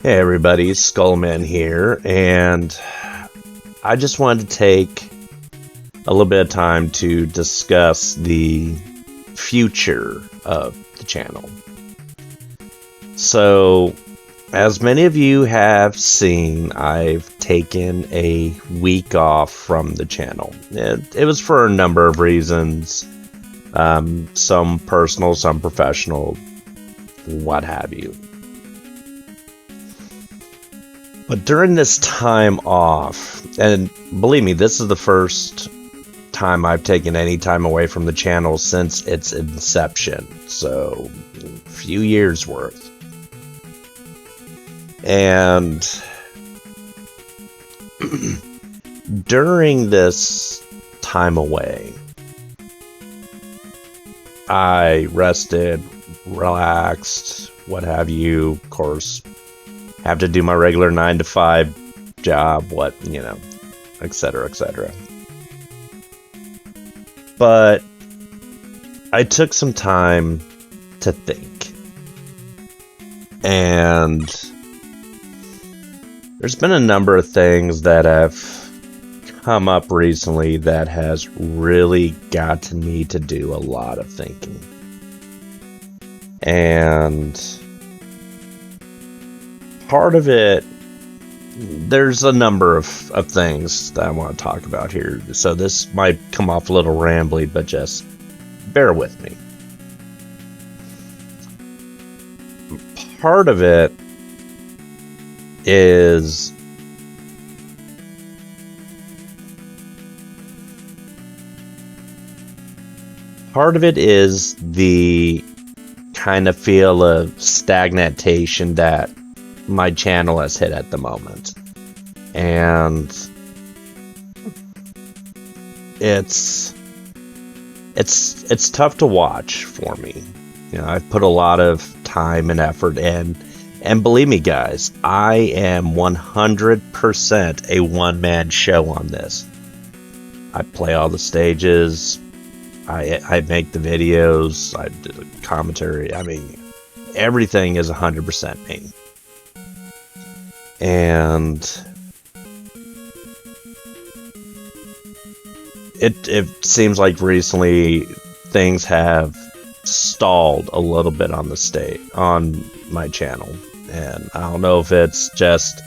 Hey everybody, Skullman here, and I just wanted to take a little bit of time to discuss the future of the channel. So, as many of you have seen, I've taken a week off from the channel. It was for a number of reasons, some personal, some professional, what have you. But during this time off, and believe me, this is the first time I've taken any time away from the channel since its inception, so a few years worth. And during this time away, I rested, relaxed, what have you, of course. Have to do my regular 9-to-5 job, etc., etc. But I took some time to think. And there's been a number of things that have come up recently that has really gotten me to do a lot of thinking. And part of it, there's a number of things that I want to talk about here, so this might come off a little rambly, but just bear with me. Part of it is the kind of feel of stagnation that my channel has hit at the moment, and it's tough to watch for me. I've put a lot of time and effort in, and believe me guys, I am 100% a one-man show on this. I play all the stages, I make the videos, I do the commentary, everything is 100% me. And it seems like recently things have stalled a little bit on my channel, and I don't know if it's just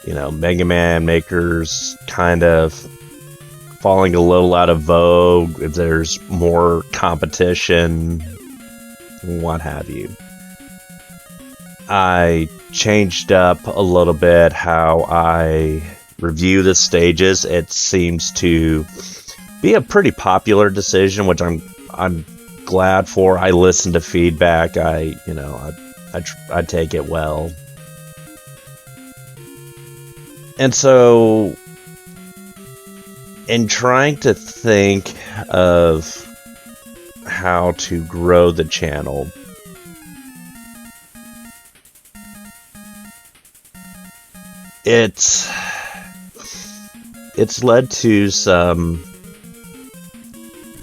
Mega Man makers kind of falling a little out of vogue, if there's more competition, what have you. I changed up a little bit how I review the stages. It seems to be a pretty popular decision, which I'm glad for. I listen to feedback. I take it well. And so, in trying to think of how to grow the channel, it's led to some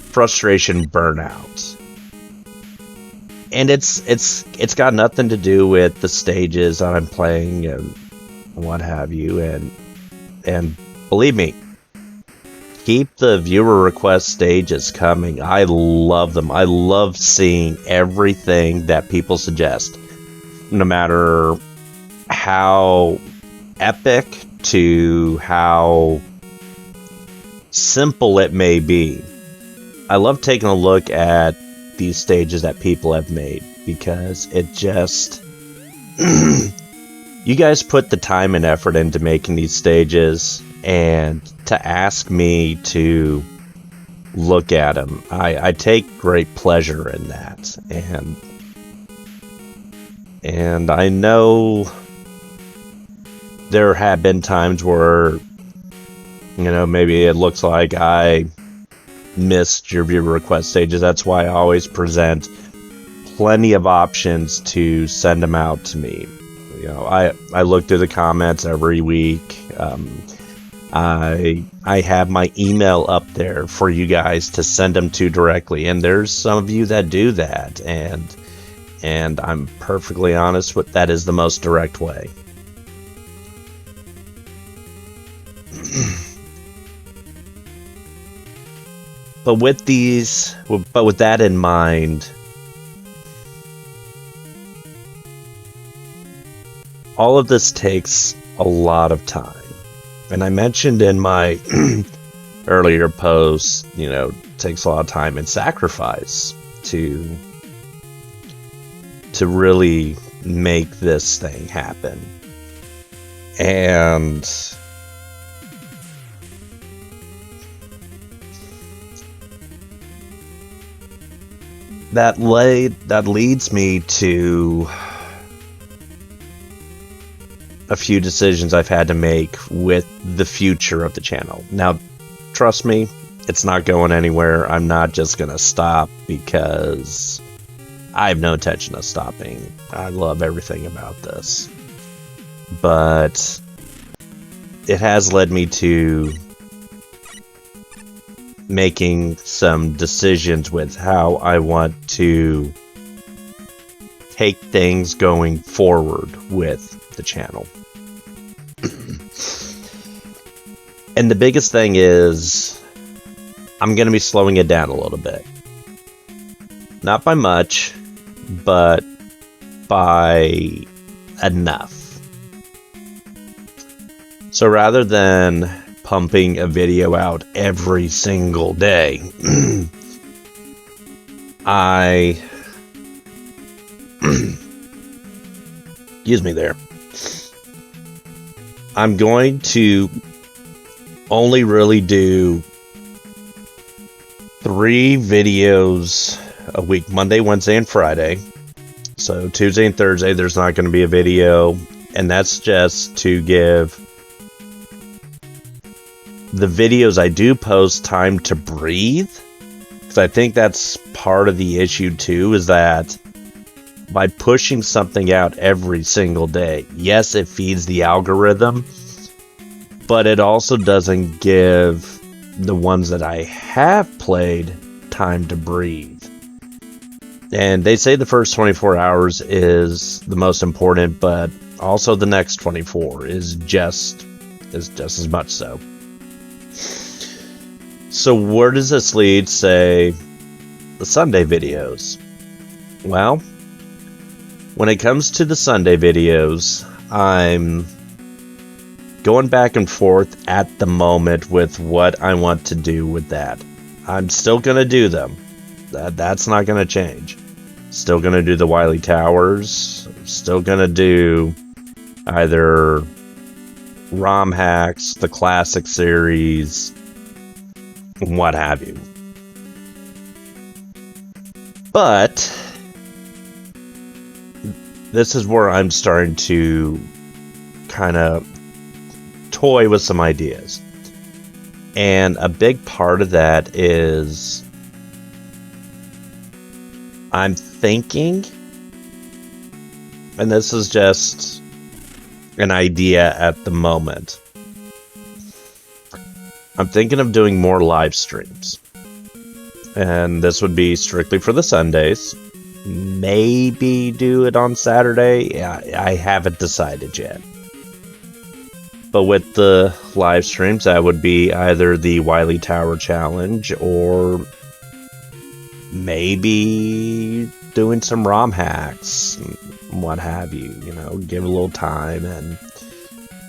frustration, burnout, and it's got nothing to do with the stages that I'm playing and what have you, and believe me, keep the viewer request stages coming. I love them. I love seeing everything that people suggest, no matter how epic to how simple it may be. I love taking a look at these stages that people have made, because it just you guys put the time and effort into making these stages, and to ask me to look at them, I take great pleasure in that, and I know there have been times where, maybe it looks like I missed your viewer request stages. That's why I always present plenty of options to send them out to me. I look through the comments every week. I have my email up there for you guys to send them to directly, and there's some of you that do that, and I'm perfectly honest with that is the most direct way. But with that in mind, all of this takes a lot of time. And I mentioned in my earlier post, takes a lot of time and sacrifice to really make this thing happen. And that leads me to a few decisions I've had to make with the future of the channel. Now, trust me, it's not going anywhere. I'm not just gonna stop because I have no intention of stopping. I love everything about this. But it has led me to making some decisions with how I want to take things going forward with the channel. And the biggest thing is I'm going to be slowing it down a little bit. Not by much, but by enough. So rather than pumping a video out every single day, excuse me there. I'm going to only really do 3 videos a week, Monday, Wednesday, and Friday. So Tuesday and Thursday, there's not going to be a video, and that's just to give the videos I do post time to breathe. Because I think that's part of the issue too, is that by pushing something out every single day, yes, it feeds the algorithm, but it also doesn't give the ones that I have played time to breathe. And they say the first 24 hours is the most important, but also the next 24 is just as much so. So where does this lead, say, the Sunday videos? Well, when it comes to the Sunday videos, I'm going back and forth at the moment with what I want to do with that. I'm still going to do them. That's not going to change. Still going to do the Wily Towers. Still going to do either ROM hacks, the classic series, what have you. But this is where I'm starting to kind of toy with some ideas. And a big part of that is I'm thinking, and this is just an idea at the moment, I'm thinking of doing more live streams. And this would be strictly for the Sundays. Maybe do it on Saturday. Yeah, I haven't decided yet. But with the live streams, that would be either the Wily Tower Challenge or maybe doing some ROM hacks, what have you. Give it a little time, and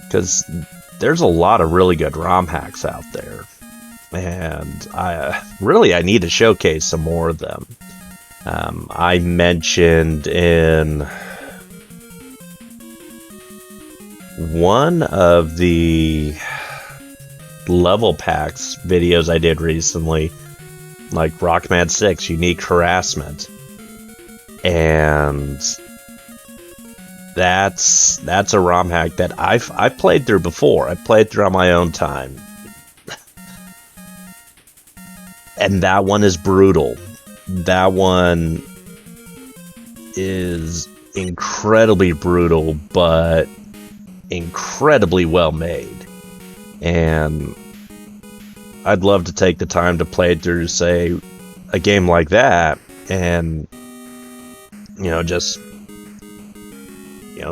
because there's a lot of really good ROM hacks out there, and I need to showcase some more of them. I mentioned in one of the level packs videos I did recently, like Rockman 6 Unique Harassment, and that's a ROM hack that I've played through before. I played through on my own time, and that one is brutal. That one is incredibly brutal, but incredibly well made. And I'd love to take the time to play through, say, a game like that, and just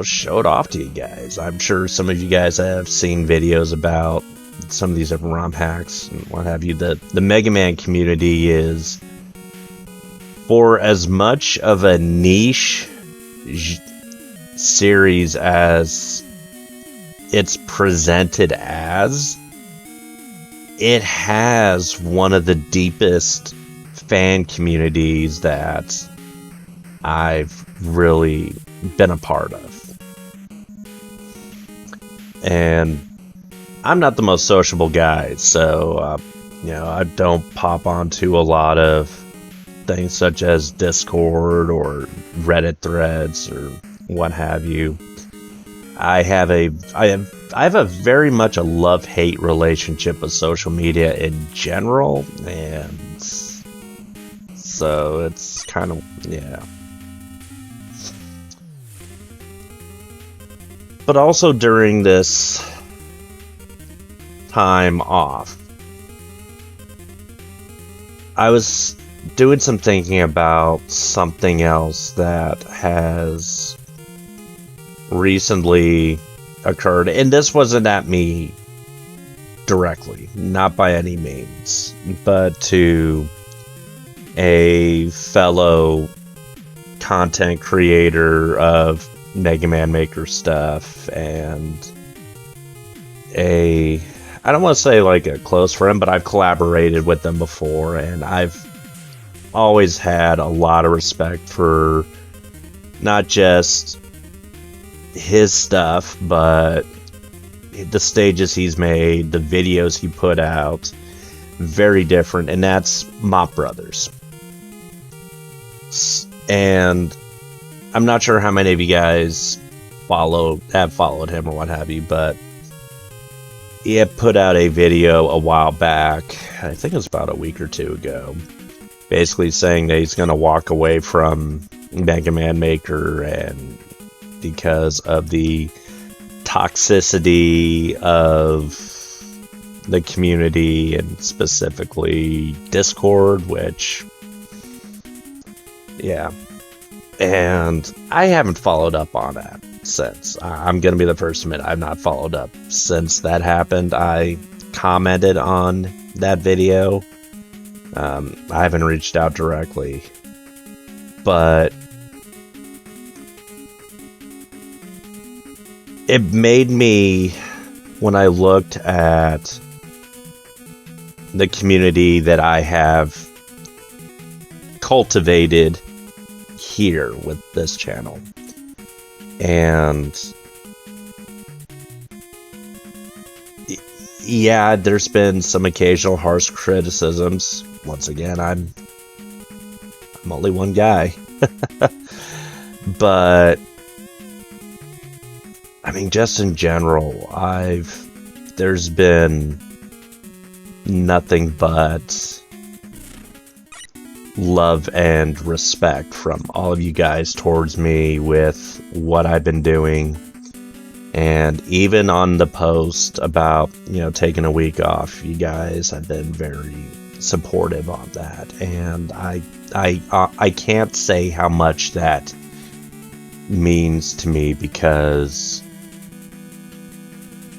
show it off to you guys. I'm sure some of you guys have seen videos about some of these different ROM hacks and what have you. The Mega Man community is, for as much of a niche series as it's presented as, it has one of the deepest fan communities that I've really been a part of. And I'm not the most sociable guy, so I don't pop onto a lot of things such as Discord or Reddit threads or what have you. I have a very much a love-hate relationship with social media in general, and so it's kind of, yeah. But also during this time off, I was doing some thinking about something else that has recently occurred, and this wasn't at me directly, not by any means, but to a fellow content creator of Mega Man Maker stuff, and I don't want to say like a close friend, but I've collaborated with them before, and I've always had a lot of respect for not just his stuff, but the stages he's made, the videos he put out. Very different, and that's Mop Brothers. And I'm not sure how many of you guys have followed him or what have you, but he had put out a video a while back, I think it was about a week or two ago, basically saying that he's going to walk away from Mega Man Maker, and because of the toxicity of the community, and specifically Discord, which, yeah. And I haven't followed up on that since. I'm going to be the first to admit I've not followed up since that happened. I commented on that video. I haven't reached out directly. But it made me, when I looked at the community that I have cultivated here with this channel, and yeah, there's been some occasional harsh criticisms. Once again, I'm only one guy. But I mean, just in general, there's been nothing but love and respect from all of you guys towards me with what I've been doing. And even on the post about, taking a week off, you guys have been very supportive on that. And I can't say how much that means to me, because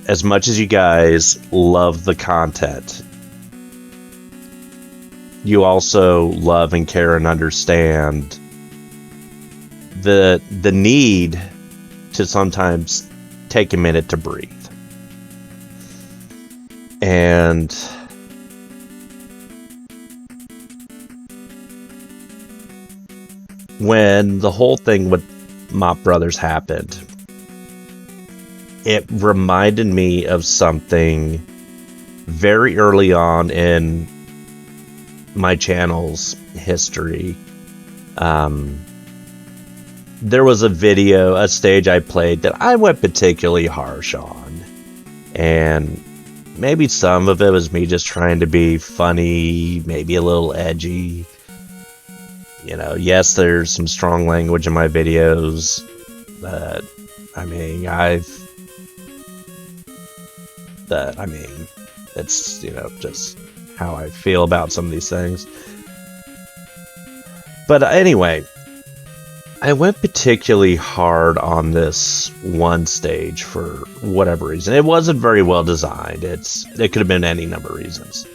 as much as you guys love the content, you also love and care and understand the need to sometimes take a minute to breathe. And when the whole thing with Mop Brothers happened, it reminded me of something very early on in my channel's history. There was a stage I played that I went particularly harsh on, and maybe some of it was me just trying to be funny, maybe a little edgy. Yes, there's some strong language in my videos, but it's, just how I feel about some of these things. But anyway, I went particularly hard on this one stage for whatever reason. It wasn't very well designed. It could have been any number of reasons.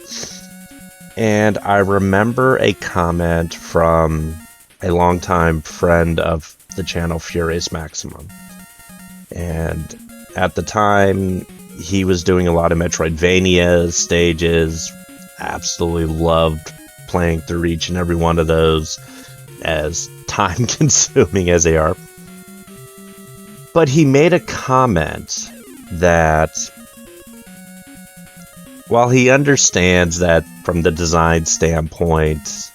And I remember a comment from a longtime friend of the channel, Furious Maximum. And at the time, he was doing a lot of Metroidvania stages. Absolutely loved playing through each and every one of those, as time consuming as they are. But he made a comment that while he understands that from the design standpoint,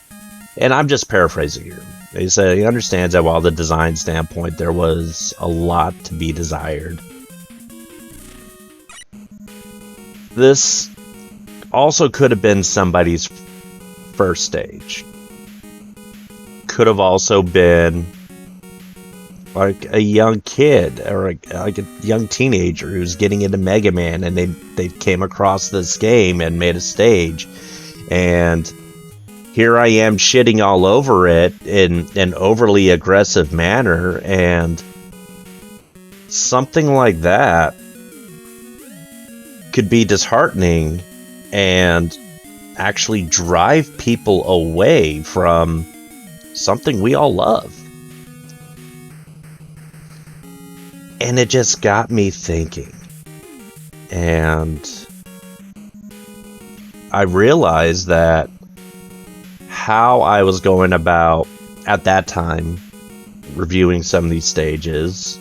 and I'm just paraphrasing here, he said he understands that while the design standpoint there was a lot to be desired, this also could have been somebody's first stage. Could have also been like a young kid or like a young teenager who's getting into Mega Man, and they came across this game and made a stage, and here I am shitting all over it in an overly aggressive manner, and something like that could be disheartening and actually drive people away from something we all love. And it just got me thinking. And I realized that how I was going about, at that time, reviewing some of these stages,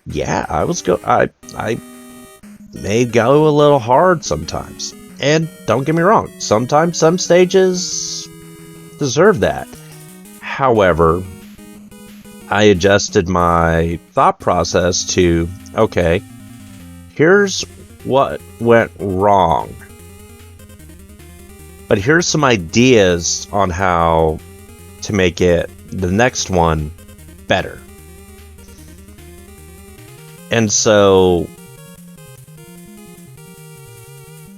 yeah, I may go a little hard sometimes. And don't get me wrong, sometimes some stages deserve that. However, I adjusted my thought process to, okay, here's what went wrong, but here's some ideas on how to make it, the next one, better. And so,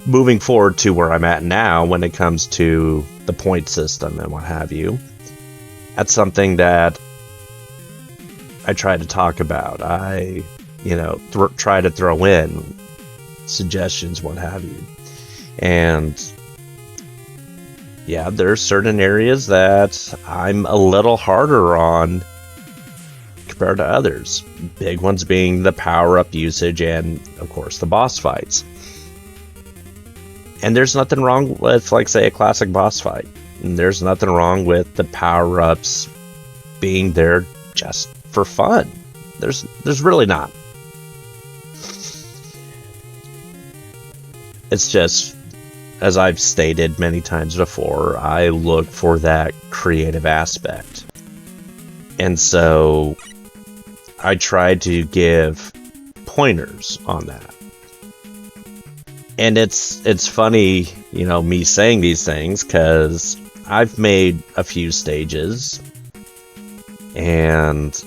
moving forward to where I'm at now when it comes to the point system and what have you, that's something that I try to talk about. I, try to throw in suggestions, what have you. And yeah, there's certain areas that I'm a little harder on compared to others. Big ones being the power-up usage and, of course, the boss fights. And there's nothing wrong with, like, say, a classic boss fight. And there's nothing wrong with the power-ups being there just for fun. There's really not. It's just, as I've stated many times before, I look for that creative aspect. And so I try to give pointers on that. And it's funny, me saying these things, because I've made a few stages, and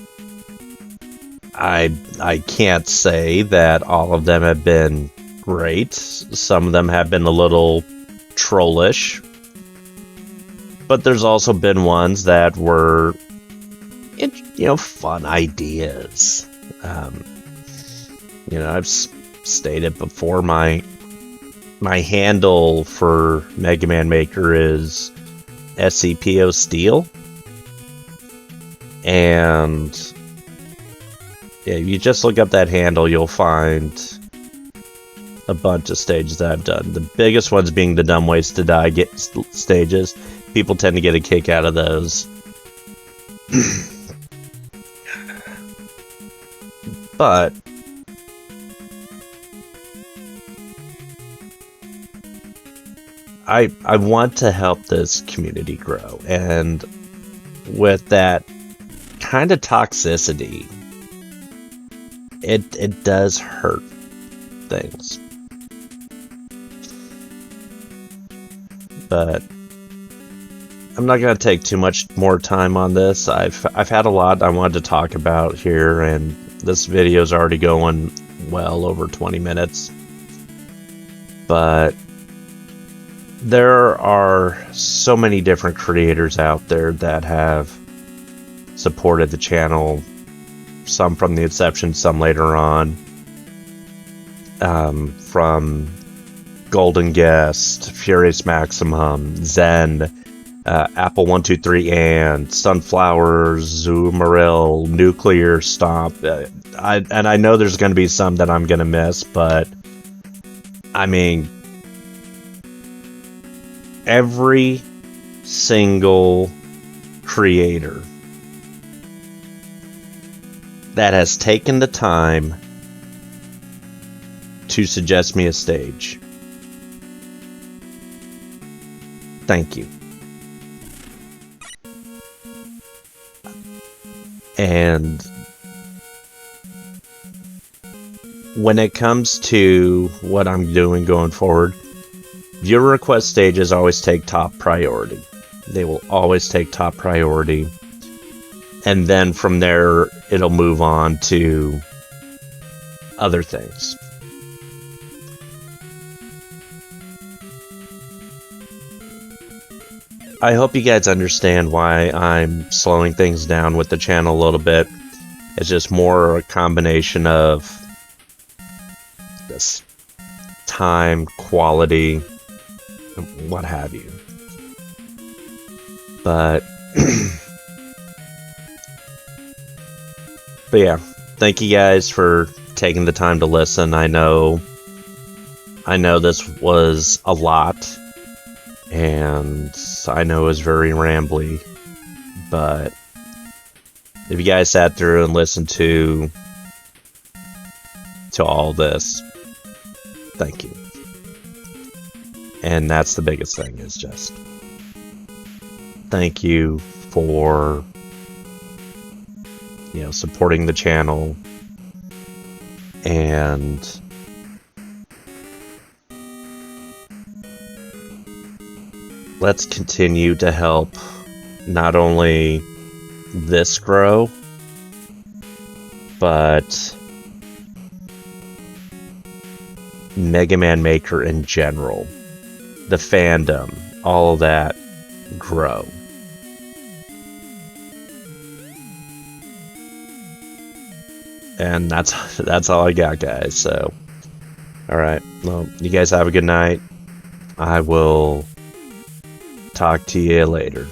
I can't say that all of them have been great. Some of them have been a little trollish, but there's also been ones that were, fun ideas. I've stated before, my handle for Mega Man Maker is SCPO Steel. And yeah, if you just look up that handle, you'll find a bunch of stages that I've done. The biggest ones being the Dumb Ways to Die stages. People tend to get a kick out of those. But I want to help this community grow, and with that kind of toxicity, it does hurt things. But I'm not going to take too much more time on this. I've had a lot I wanted to talk about here, and this video is already going well over 20 minutes. But there are so many different creators out there that have supported the channel, some from the inception, some later on, from Golden Guest, Furious Maximum, Zen, Apple 123 and Sunflower, Zoomeril, Nuclear Stomp. I know there's going to be some that I'm going to miss, but I mean, every single creator that has taken the time to suggest me a stage, thank you. And when it comes to what I'm doing going forward, viewer request stages always take top priority. They will always take top priority. And then from there, it'll move on to other things. I hope you guys understand why I'm slowing things down with the channel a little bit. It's just more a combination of this time, quality, what have you. But but yeah, thank you guys for taking the time to listen. I know this was a lot, and I know it was very rambly, but if you guys sat through and listened to all this, thank you. And that's the biggest thing, is just thank you for, you know, supporting the channel, and let's continue to help not only this grow, but Mega Man Maker in general, the fandom, all of that grow. And that's all I got, guys. So, alright, well, you guys have a good night. I will talk to you later.